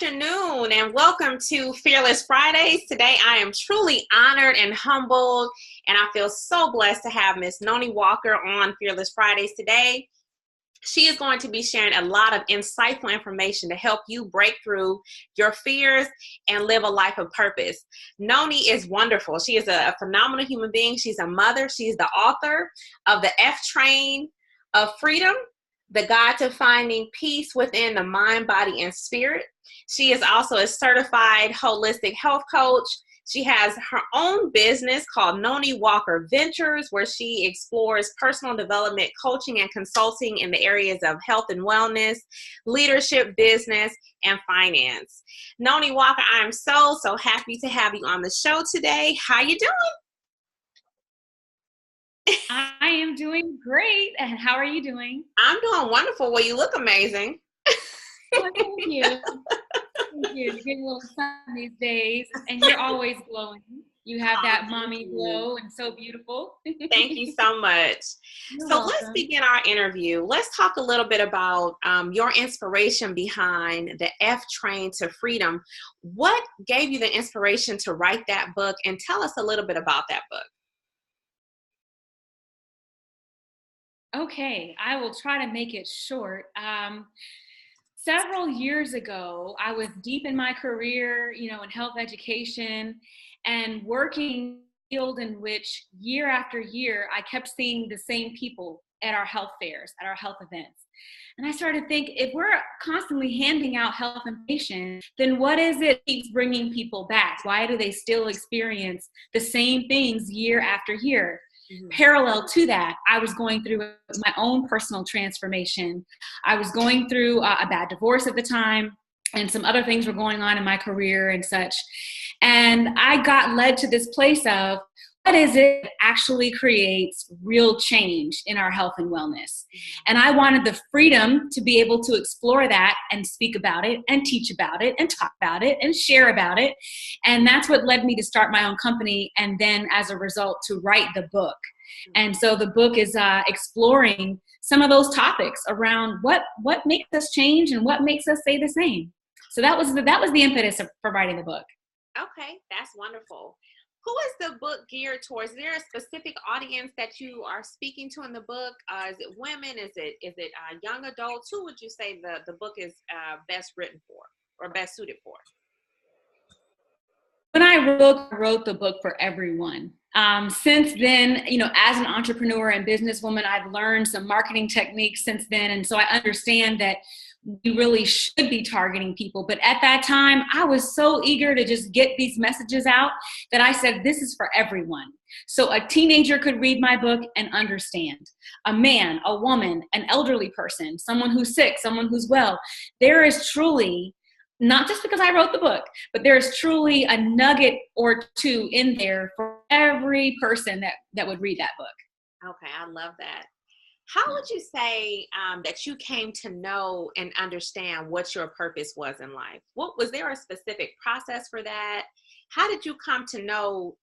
afternoon and welcome to Fearless Fridays. Today I am truly honored and humbled, and I feel so blessed to have Miss Noni Walker on Fearless Fridays today. She is going to be sharing a lot of insightful information to help you break through your fears and live a life of purpose. Noni is wonderful. She is a phenomenal human being. She's a mother. She's the author of the F Train of Freedom, the Guide to Finding Peace Within the Mind, Body, and Spirit. She is also a certified holistic health coach. She has her own business called Noni Walker Ventures, where she explores personal development, coaching, and consulting in the areas of health and wellness, leadership, business, and finance. Noni Walker, I am so happy to have you on the show today. How you doing? I am doing great. And how are you doing? I'm doing wonderful. Well, you look amazing. Oh, thank you. Thank you. You're getting a little sun these days, and you're always glowing. You have that mommy glow and so beautiful. Thank you so much. You're so welcome. Let's begin our interview. Let's talk a little bit about your inspiration behind the F Train to Freedom. What gave you the inspiration to write that book? And tell us a little bit about that book. Okay, I will try to make it short. Several years ago, I was deep in my career, in health education and working in a field in which year after year, I kept seeing the same people at our health fairs, at our health events. And I started to think, if we're constantly handing out health information, then what is it that keeps bringing people back? Why do they still experience the same things year after year? Parallel to that, I was going through my own personal transformation. I was going through a bad divorce at the time, and some other things were going on in my career and such. And I got led to this place of, what is it that actually creates real change in our health and wellness? And I wanted the freedom to be able to explore that and speak about it and teach about it and talk about it and share about it. And that's what led me to start my own company, and then as a result to write the book. And so the book is exploring some of those topics around what makes us change and what makes us stay the same. So that was the impetus for writing the book. Okay, that's wonderful. Who is the book geared towards? Is there a specific audience that you are speaking to in the book? Is it women? Is it young adults? Who would you say the book is best written for or best suited for? When I wrote the book for everyone. Since then, as an entrepreneur and businesswoman, I've learned some marketing techniques since then. And so I understand that we really should be targeting people. But at that time, I was so eager to just get these messages out that I said, this is for everyone. So a teenager could read my book and understand. A man, a woman, an elderly person, someone who's sick, someone who's well. There is truly, not just because I wrote the book, but there's truly a nugget or two in there for every person that would read that book. Okay, I love that. How would you say that you came to know and understand what your purpose was in life? Was there a specific process for that? How did you come to know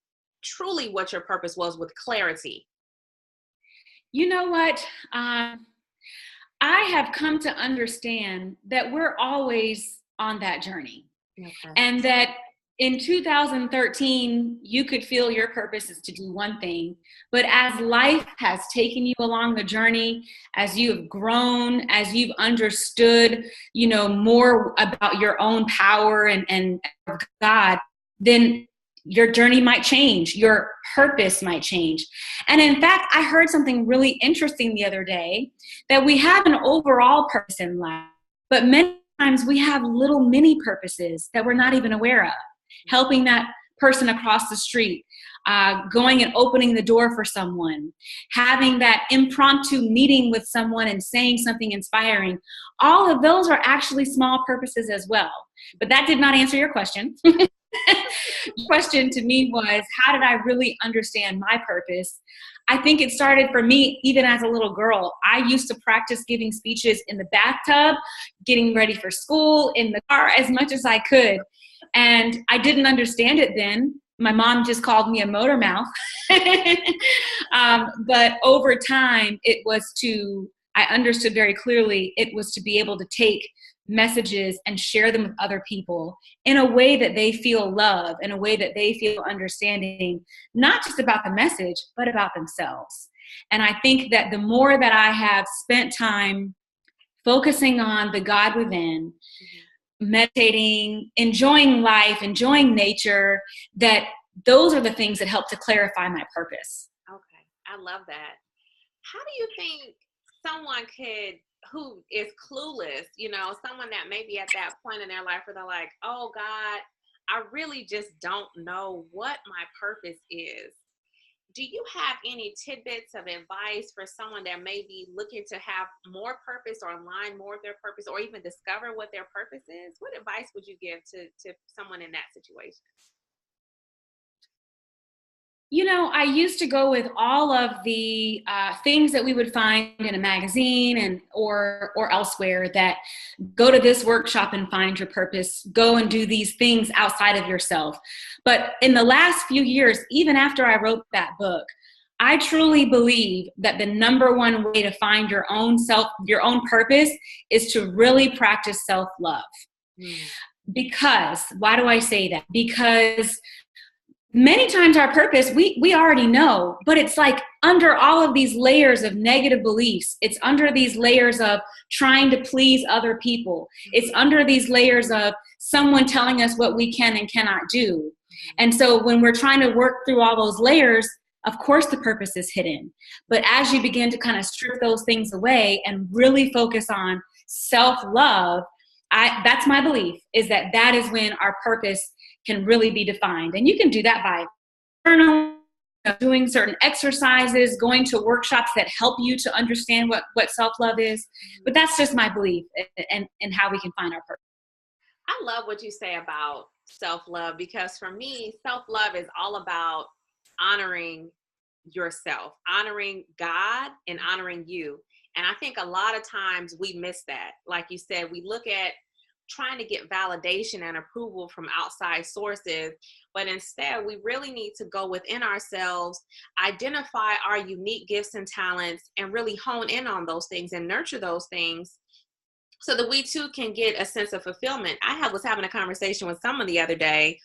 truly what your purpose was with clarity? You know what? I have come to understand that we're always on that journey. Okay. And that in 2013, you could feel your purpose is to do one thing, but as life has taken you along the journey, as you have grown, as you've understood, more about your own power and God, then your journey might change, your purpose might change. And in fact, I heard something really interesting the other day, that we have an overall purpose in life, but many times we have little mini purposes that we're not even aware of. Helping that person across the street, going and opening the door for someone, having that impromptu meeting with someone and saying something inspiring. All of those are actually small purposes as well. But that did not answer your question. The question to me was, how did I really understand my purpose? I think it started for me even as a little girl. I used to practice giving speeches in the bathtub, getting ready for school, in the car, as much as I could. And I didn't understand it then. My mom just called me a motor mouth. But over time, I understood very clearly, it was to be able to take messages and share them with other people in a way that they feel love, in a way that they feel understanding, not just about the message, but about themselves. And I think that the more that I have spent time focusing on the God within, meditating, enjoying life, enjoying nature, that those are the things that help to clarify my purpose. Okay, I love that. How do you think someone who is clueless, someone that may be at that point in their life where they're like, oh God, I really just don't know what my purpose is. Do you have any tidbits of advice for someone that may be looking to have more purpose or align more with their purpose or even discover what their purpose is? What advice would you give to someone in that situation? I used to go with all of the things that we would find in a magazine or elsewhere, that go to this workshop and find your purpose, go and do these things outside of yourself. But in the last few years, even after I wrote that book, I truly believe that the number one way to find your own purpose is to really practice self-love. Because, why do I say that? Because many times our purpose, we already know, but it's like under all of these layers of negative beliefs. It's under these layers of trying to please other people. It's under these layers of someone telling us what we can and cannot do. And so when we're trying to work through all those layers, of course the purpose is hidden. But as you begin to kind of strip those things away and really focus on self-love, that's my belief, is that is when our purpose can really be defined. And you can do that by journaling, doing certain exercises, going to workshops that help you to understand what self-love is. But that's just my belief and how we can find our purpose. I love what you say about self-love, because for me, self-love is all about honoring yourself, honoring God and honoring you. And I think a lot of times we miss that. Like you said, we look at trying to get validation and approval from outside sources, but instead we really need to go within ourselves, identify our unique gifts and talents, and really hone in on those things and nurture those things so that we too can get a sense of fulfillment. I was having a conversation with someone the other day,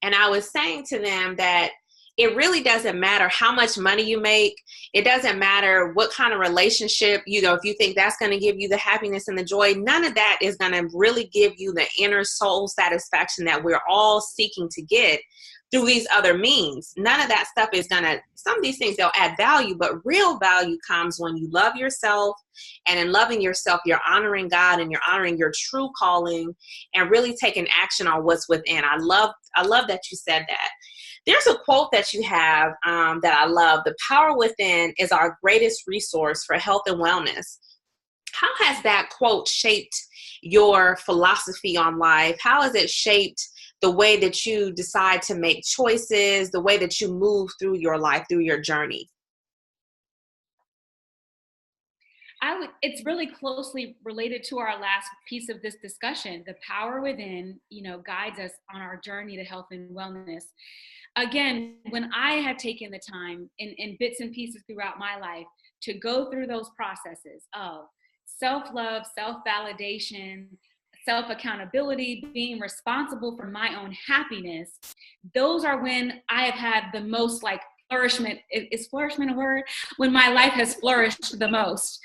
and I was saying to them that it really doesn't matter how much money you make. It doesn't matter what kind of relationship, if you think that's going to give you the happiness and the joy. None of that is going to really give you the inner soul satisfaction that we're all seeking to get through these other means. None of that stuff is going to, some of these things, they'll add value, but real value comes when you love yourself. And in loving yourself, you're honoring God and you're honoring your true calling and really taking action on what's within. I love that you said that. There's a quote that you have that I love. The power within is our greatest resource for health and wellness. How has that quote shaped your philosophy on life? How has it shaped the way that you decide to make choices, the way that you move through your life, through your journey? It's really closely related to our last piece of this discussion. The power within, guides us on our journey to health and wellness. Again, when I had taken the time in bits and pieces throughout my life to go through those processes of self-love, self-validation, self-accountability, being responsible for my own happiness, those are when I have had the most flourishment. Is flourishment a word? When my life has flourished the most.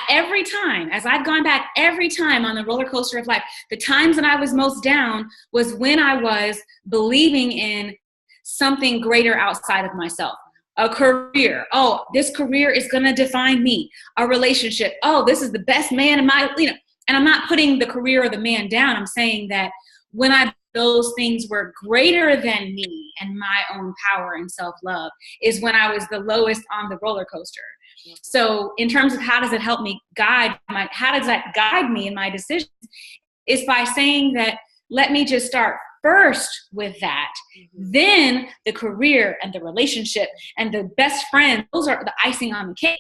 Every time, as I've gone back, every time on the roller coaster of life, the times that I was most down was when I was believing in something greater outside of myself. A career. Oh, this career is going to define me. A relationship. Oh, this is the best man in my, and I'm not putting the career or the man down. I'm saying that when those things were greater than me and my own power and self-love is when I was the lowest on the roller coaster. So in terms of how does it help me how does that guide me in my decisions, is by saying that, let me just start first with that. Then the career and the relationship and the best friend, those are the icing on the cake,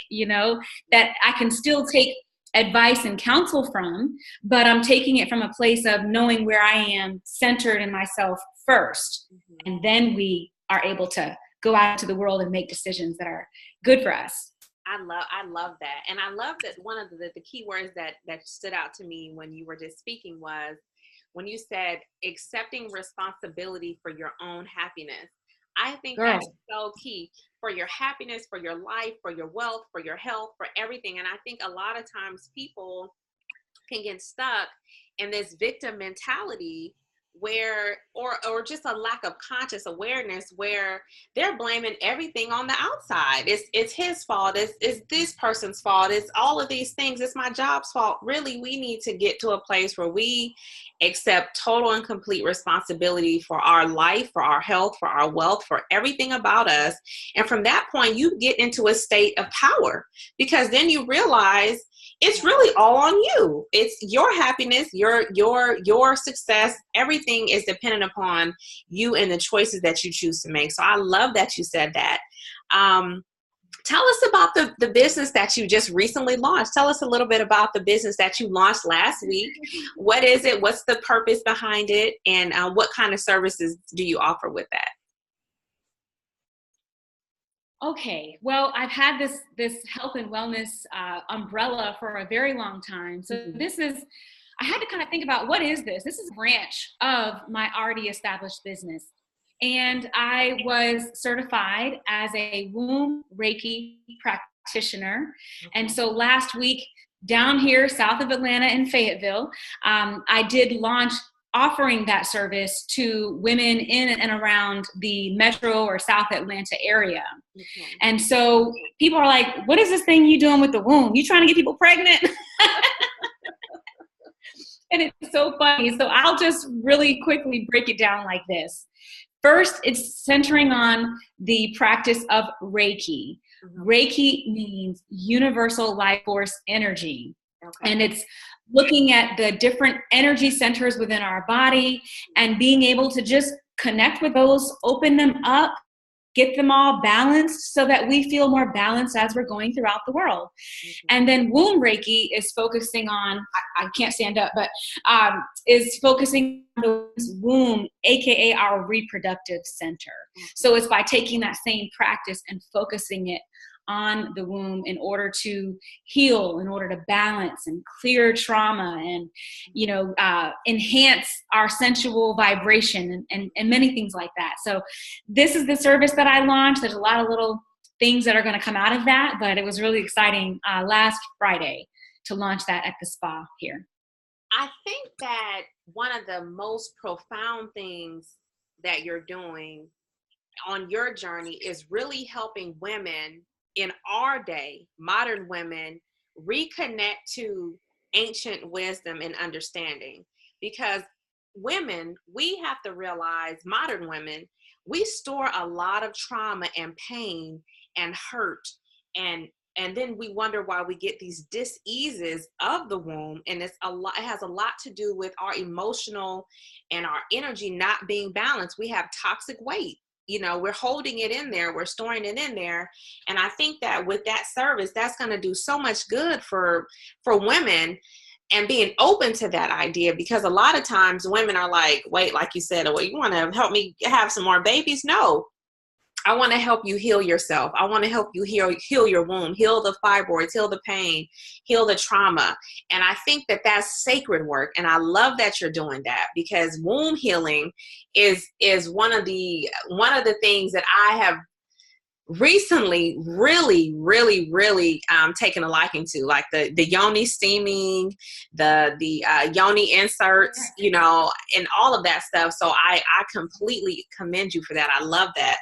that I can still take advice and counsel from, but I'm taking it from a place of knowing where I am centered in myself first. And then we are able to go out into the world and make decisions that are good for us. I love that. And I love that one of the key words that stood out to me when you were just speaking was when you said accepting responsibility for your own happiness. I think Girl. that's so key for your happiness, for your life, for your wealth, for your health, for everything. And I think a lot of times people can get stuck in this victim mentality where or just a lack of conscious awareness where they're blaming everything on the outside. It's his fault, it's this person's fault, it's all of these things, it's my job's fault. Really, we need to get to a place where we accept total and complete responsibility for our life, for our health, for our wealth, for everything about us. And from that point, you get into a state of power, because then you realize it's really all on you. It's your happiness, your success. Everything is dependent upon you and the choices that you choose to make. So I love that you said that. Tell us about the business that you just recently launched. Tell us a little bit about the business that you launched last week. What is it? What's the purpose behind it? And what kind of services do you offer with that? Okay, well, I've had this health and wellness umbrella for a very long time. So I had to kind of think about, what is this? This is a branch of my already established business. And I was certified as a womb Reiki practitioner. And so last week, down here south of Atlanta in Fayetteville, I did launch offering that service to women in and around the metro or South Atlanta area. Okay. And so people are like, what is this thing you doing with the womb? You trying to get people pregnant? And it's so funny. So I'll just really quickly break it down like this. First, it's centering on the practice of Reiki. Reiki means universal life force energy. Okay. And it's looking at the different energy centers within our body and being able to just connect with those, open them up, get them all balanced so that we feel more balanced as we're going throughout the world. And then womb Reiki is focusing on, I can't stand up, but is focusing on the womb, AKA our reproductive center. So it's by taking that same practice and focusing it on the womb in order to heal, in order to balance and clear trauma and, enhance our sensual vibration and many things like that. So this is the service that I launched. There's a lot of little things that are going to come out of that, but it was really exciting last Friday to launch that at the spa here. I think that one of the most profound things that you're doing on your journey is really helping women in our day, modern women, reconnect to ancient wisdom and understanding. Because women, we have to realize, modern women, we store a lot of trauma and pain and hurt, and then we wonder why we get these dis-eases of the womb. And it has a lot to do with our emotional and our energy not being balanced. We have toxic weight. We're holding it in there, we're storing it in there. And I think that with that service, that's going to do so much good for women, and being open to that idea, because a lot of times women are like, wait, like you said, well, you want to help me have some more babies? No, I want to help you heal yourself. I want to help you heal your womb, heal the fibroids, heal the pain, heal the trauma. And I think that that's sacred work. And I love that you're doing that, because womb healing is one of the things that I have recently really taken a liking to, like the yoni steaming, the yoni inserts, and all of that stuff. So I completely commend you for that. I love that.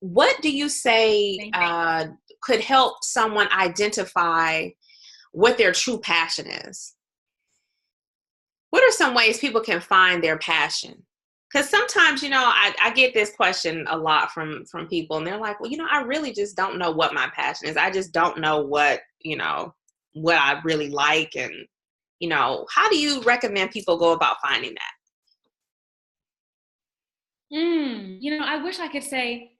What do you say could help someone identify what their true passion is? What are some ways people can find their passion? Because sometimes, I get this question a lot from people, and they're like, well, I really just don't know what my passion is. I just don't know what I really like. And, how do you recommend people go about finding that? I wish I could say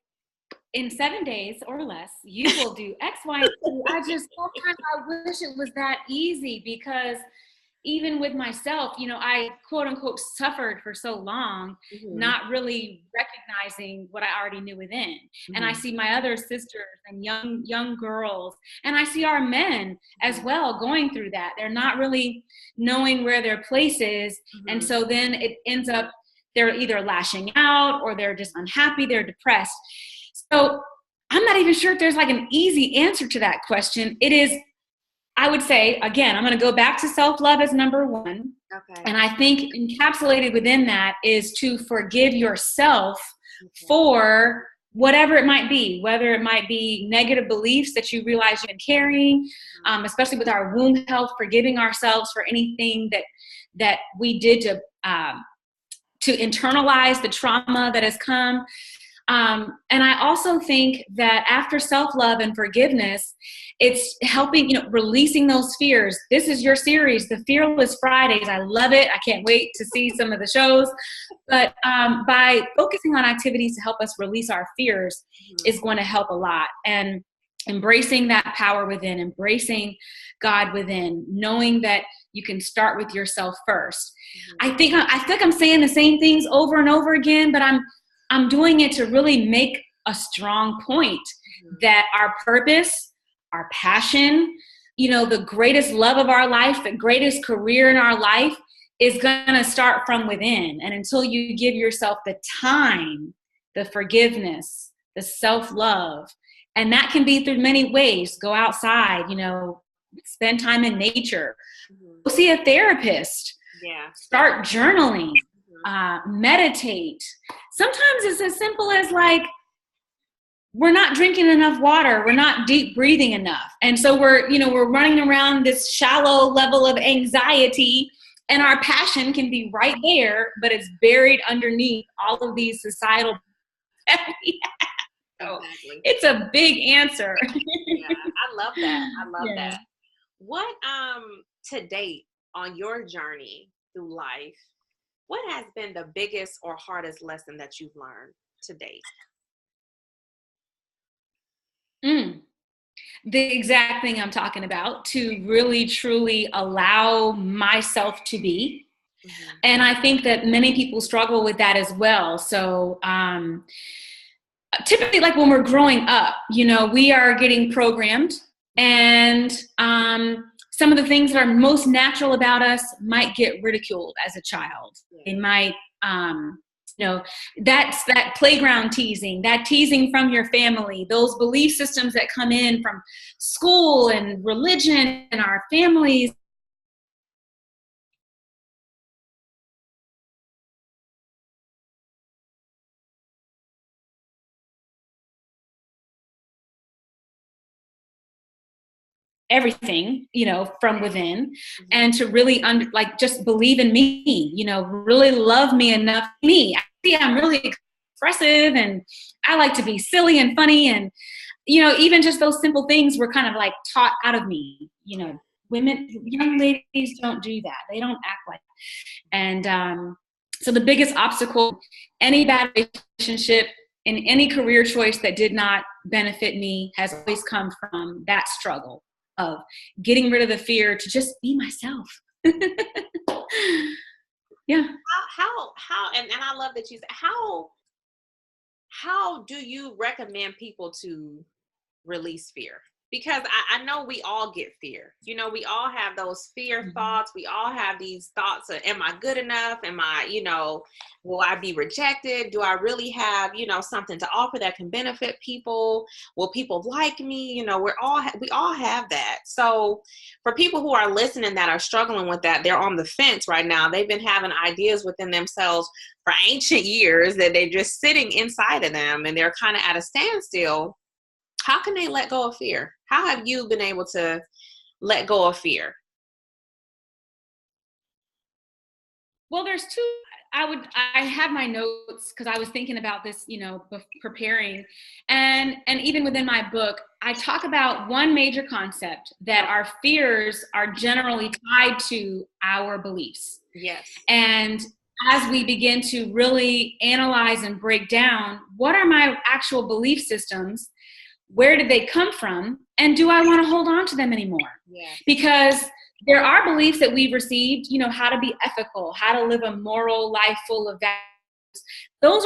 in 7 days or less, you will do X, Y, and Z. Sometimes I wish it was that easy, because, even with myself, you know, I quote unquote suffered for so long, not really recognizing what I already knew within. And I see my other sisters and young girls, and I see our men as well going through that. They're not really knowing where their place is. And so then it ends up, they're either lashing out or they're just unhappy, they're depressed. So I'm not even sure if there's like an easy answer to that question. It is, I would say, again, I'm going to go back to self-love as number one. Okay. And I think encapsulated within that is to forgive yourself for whatever it might be, whether it might be negative beliefs that you realize you've been carrying, especially with our womb health, forgiving ourselves for anything that we did to internalize the trauma that has come. And I also think that after self-love and forgiveness, it's helping, you know, releasing those fears. This is your series, the Fearless Fridays. I love it. I can't wait to see some of the shows. But by focusing on activities to help us release our fears is going to help a lot. And embracing that power within, embracing God within, knowing that you can start with yourself first. I feel like I'm saying the same things over and over again, but I'm doing it to really make a strong point that our purpose, our passion, you know, the greatest love of our life, the greatest career in our life is going to start from within. And until you give yourself the time, the forgiveness, the self-love, and that can be through many ways. Go outside, you know, spend time in nature, go see a therapist, start journaling, meditate. Sometimes it's as simple as like, we're not drinking enough water. We're not deep breathing enough. And so we're running around this shallow level of anxiety, and our passion can be right there, but it's buried underneath all of these societal So it's a big answer. Yeah, I love that. I love that. What, to date on your journey through life, what has been the biggest or hardest lesson that you've learned to date? The exact thing I'm talking about, to really, truly allow myself to be. And I think that many people struggle with that as well. So, typically, like when we're growing up, you know, we are getting programmed, and some of the things that are most natural about us might get ridiculed as a child. They might, you know, that's that playground teasing, that teasing from your family, those belief systems that come in from school and religion and our families. Everything, you know, from within, and to really just believe in me, you know, really love me enough. I'm really expressive, and I like to be silly and funny, and, you know, even just those simple things were kind of like taught out of me. You know, young ladies don't do that. They don't act like that. And so the biggest obstacle, any bad relationship, in any career choice that did not benefit me, has always come from that struggle of getting rid of the fear to just be myself. Yeah. How and I love that you said, how do you recommend people to release fear? Because I know we all get fear. You know, we all have those fear thoughts. We all have these thoughts of, am I good enough? Am I, you know, will I be rejected? Do I really have, you know, something to offer that can benefit people? Will people like me? You know, we all have that. So for people who are listening that are struggling with that, they're on the fence right now. They've been having ideas within themselves for ancient years that they're just sitting inside of them, and they're kind of at a standstill. How can they let go of fear? How have you been able to let go of fear? Well, there's two. I have my notes because I was thinking about this, you know, preparing, and even within my book, I talk about one major concept, that our fears are generally tied to our beliefs. Yes. And as we begin to really analyze and break down, what are my actual belief systems? Where did they come from? And do I want to hold on to them anymore? Yeah. Because there are beliefs that we've received, how to be ethical, how to live a moral life full of values. That's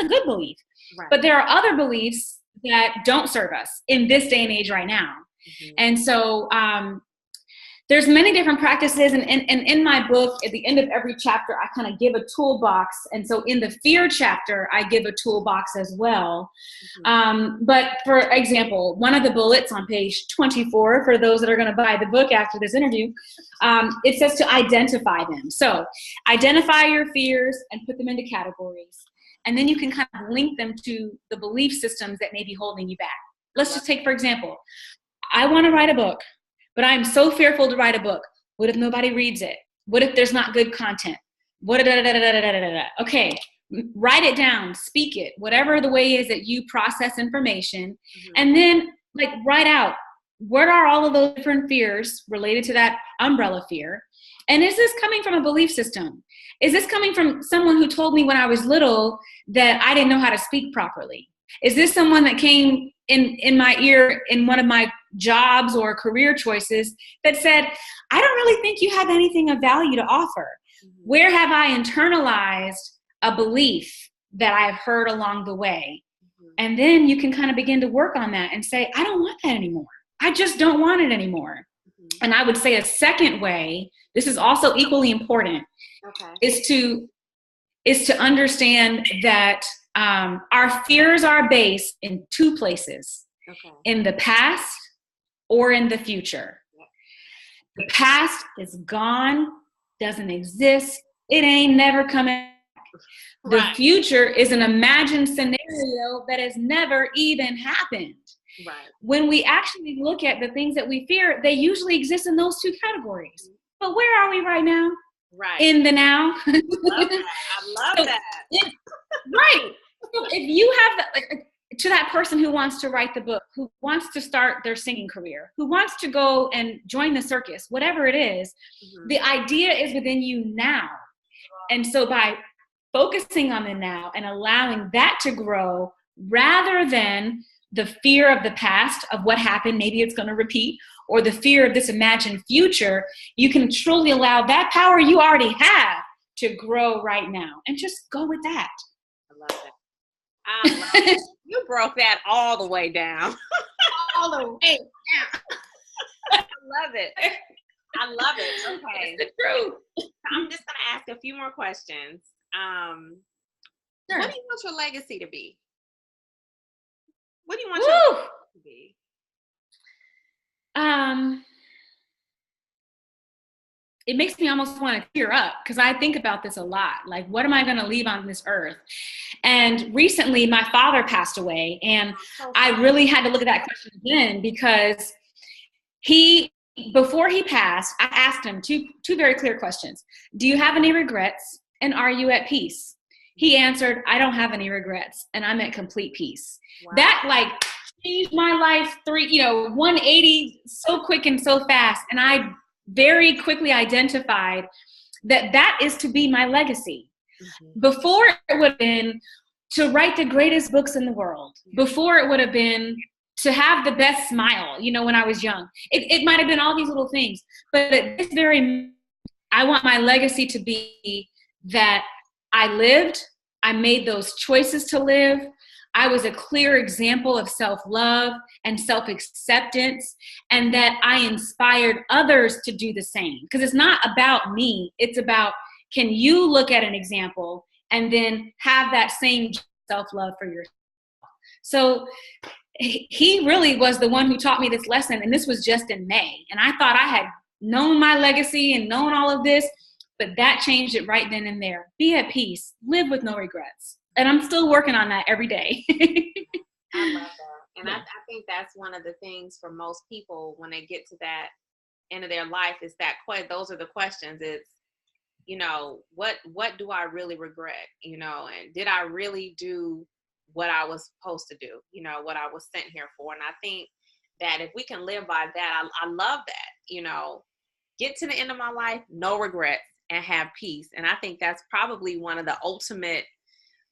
a good belief. Right. But there are other beliefs that don't serve us in this day and age right now. Mm-hmm. And so there's many different practices. And in my book, at the end of every chapter, I kind of give a toolbox. And so in the fear chapter, I give a toolbox as well. Mm-hmm. But for example, one of the bullets on page 24, for those that are going to buy the book after this interview, it says to identify them. So identify your fears and put them into categories. And then you can kind of link them to the belief systems that may be holding you back. Let's just take, for example, I want to write a book, but I'm so fearful to write a book. What if nobody reads it? What if there's not good content? Okay, write it down, speak it, whatever the way is that you process information. Mm-hmm. And then write out, what are all of those different fears related to that umbrella fear? And is this coming from a belief system? Is this coming from someone who told me when I was little that I didn't know how to speak properly? Is this someone that came in my ear in one of my jobs or career choices that said, I don't really think you have anything of value to offer? Mm-hmm. Where have I internalized a belief that I've heard along the way? Mm-hmm. And then you can kind of begin to work on that and say, I don't want that anymore. I just don't want it anymore. Mm-hmm. And I would say a second way, this is also equally important, is to understand that our fears are based in two places, in the past or in the future. The past is gone, doesn't exist. It ain't never coming back. The future is an imagined scenario that has never even happened. Right. When we actually look at the things that we fear, they usually exist in those two categories. But where are we right now? Right. In the now. I love that. Right. So if you have to that person who wants to write the book, who wants to start their singing career, who wants to go and join the circus, whatever it is, mm-hmm. the idea is within you now. And so by focusing on the now and allowing that to grow rather than the fear of the past of what happened, maybe it's going to repeat, or the fear of this imagined future, you can truly allow that power you already have to grow right now and just go with that. I love that. You broke that all the way down. All the way down. I love it. I love it. Okay. It's the truth. I'm just going to ask a few more questions. Sure. What do you want your legacy to be? What do you want your legacy to be? It makes me almost want to tear up because I think about this a lot. Like, what am I going to leave on this earth? And recently my father passed away, and I really had to look at that question again because before he passed, I asked him two very clear questions. Do you have any regrets? And are you at peace? He answered, I don't have any regrets, and I'm at complete peace. Wow. That changed my life 180 so quick and so fast. And I very quickly identified that is to be my legacy. Mm-hmm. Before it would have been to write the greatest books in the world. Before it would have been to have the best smile, when I was young. It might have been all these little things. But at this I want my legacy to be that I lived, I made those choices to live, I was a clear example of self-love and self-acceptance, and that I inspired others to do the same. Because it's not about me. It's about, can you look at an example and then have that same self-love for yourself? So he really was the one who taught me this lesson, and this was just in May. And I thought I had known my legacy and known all of this, but that changed it right then and there. Be at peace. Live with no regrets. And I'm still working on that every day. I love that. And I think that's one of the things for most people when they get to that end of their life is that those are the questions. It's, what do I really regret? And did I really do what I was supposed to do? What I was sent here for? And I think that if we can live by that, I love that, get to the end of my life, no regrets, and have peace. And I think that's probably one of the ultimate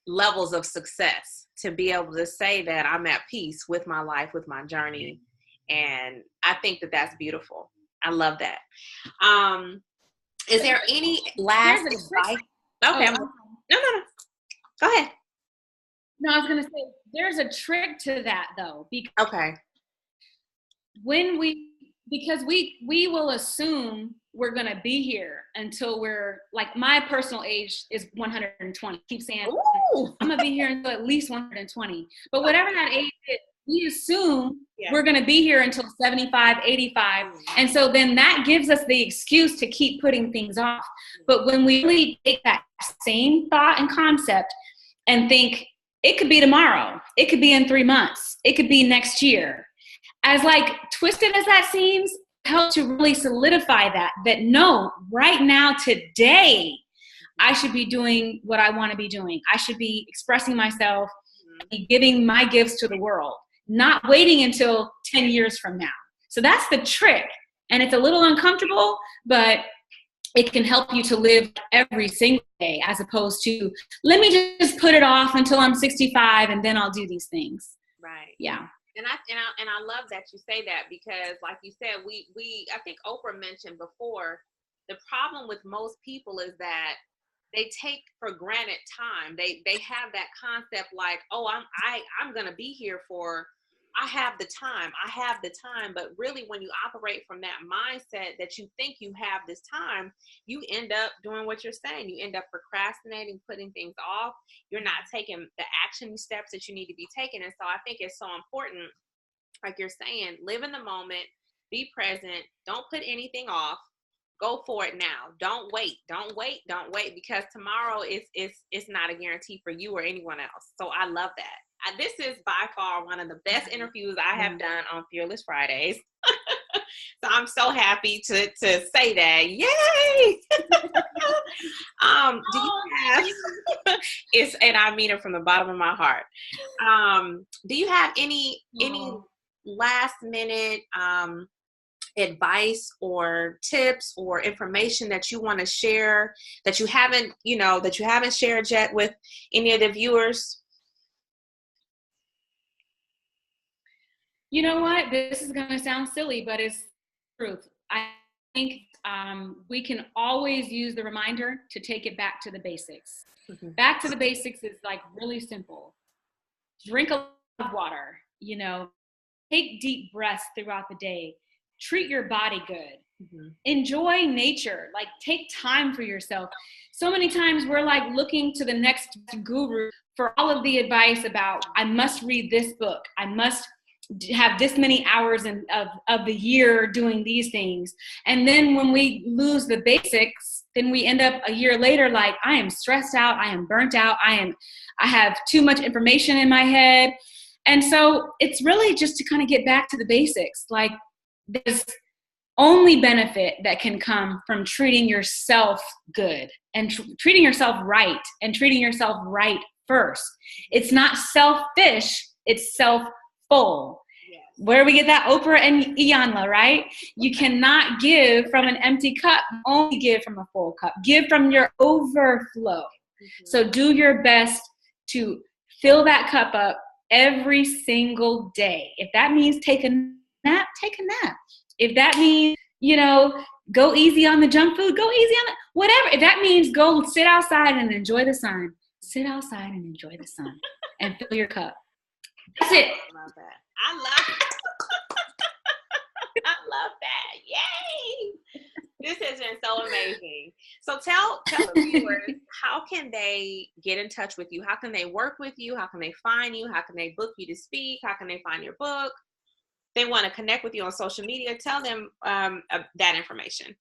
levels of success, to be able to say that I'm at peace with my life, with my journey. And I think that that's beautiful. I love that. Is there any last advice? Okay. No. Go ahead. No, I was going to say, there's a trick to that though. Okay. Because we will assume we're going to be here until we're like, my personal age is 120. Keep saying, ooh, I'm going to be here until at least 120. But whatever that age is, we assume we're going to be here until 75, 85. And so then that gives us the excuse to keep putting things off. But when we really take that same thought and concept and think, it could be tomorrow, it could be in 3 months, it could be next year. As like twisted as that seems, help to really solidify that no, right now, today, I should be doing what I want to be doing. I should be expressing myself, giving my gifts to the world, not waiting until 10 years from now. So that's the trick. And it's a little uncomfortable, but it can help you to live every single day, as opposed to, let me just put it off until I'm 65 and then I'll do these things. Right. Yeah. And I love that you say that, because like you said, I think Oprah mentioned before, the problem with most people is that they take for granted time. They have that concept like, oh, I'm going to be here for, I have the time. But really, when you operate from that mindset that you think you have this time, you end up doing what you're saying. You end up procrastinating, putting things off. You're not taking the action steps that you need to be taking. And so I think it's so important, like you're saying, live in the moment, be present, don't put anything off. Go for it now. Don't wait, because tomorrow is not a guarantee for you or anyone else. So I love that. This is by far one of the best interviews I have done on Fearless Fridays. So I'm so happy to say that. Yay! Do you have and I mean it from the bottom of my heart. Do you have any last minute advice or tips or information that you want to share that you haven't shared yet with any of the viewers? You know what? This is going to sound silly, but it's the truth. I think we can always use the reminder to take it back to the basics. Mm-hmm. Back to the basics is like really simple. Drink a lot of water, take deep breaths throughout the day. Treat your body good. Mm-hmm. Enjoy nature. Like, take time for yourself. So many times we're like looking to the next guru for all of the advice about, I must read this book. I must have this many hours of the year doing these things. And then when we lose the basics, then we end up a year later like, I am stressed out, I am burnt out, I have too much information in my head. And so it's really just to kind of get back to the basics. Like, there's only benefit that can come from treating yourself good and treating yourself right, and treating yourself right first. It's not selfish, it's self-full. Yes. Where we get that Oprah and Iyanla, right? You cannot give from an empty cup, only give from a full cup. Give from your overflow. Mm-hmm. So do your best to fill that cup up every single day. If that means take a nap, take a nap. If that means, go easy on the junk food, go easy on whatever. If that means go sit outside and enjoy the sun, sit outside and enjoy the sun and fill your cup. That's it. I love that. I love that. Yay! This has been so amazing. So tell the viewers, how can they get in touch with you? How can they work with you? How can they find you? How can they book you to speak? How can they find your book? They want to connect with you on social media. Tell them that information.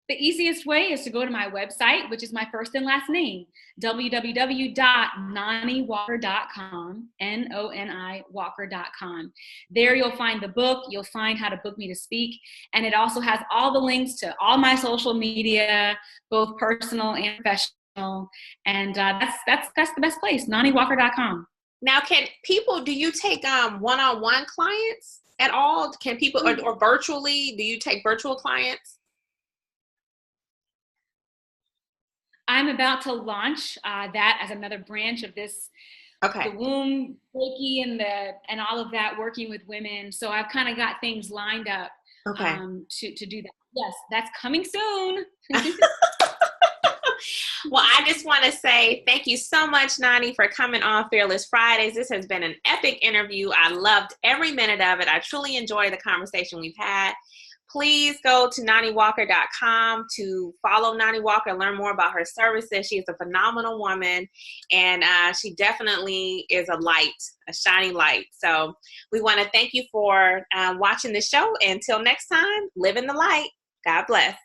The easiest way is to go to my website, which is my first and last name, www.noniwalker.com, Noni Walker.com. There you'll find the book, you'll find how to book me to speak, and it also has all the links to all my social media, both personal and professional, and that's the best place, NoniWalker.com. Now, do you take one-on-one clients at all? Can people, or virtually, do you take virtual clients? I'm about to launch that as another branch of this Okay. the womb Reiki and all of that, working with women. So I've kind of got things lined up Okay. To do that. Yes, that's coming soon. Well, I just want to say thank you so much, Noni, for coming on Fearless Fridays. This has been an epic interview. I loved every minute of it. I truly enjoyed the conversation we've had. Please go to noniwalker.com to follow Noni Walker, learn more about her services. She is a phenomenal woman, and she definitely is a light, a shining light. So we want to thank you for watching the show. Until next time, live in the light. God bless.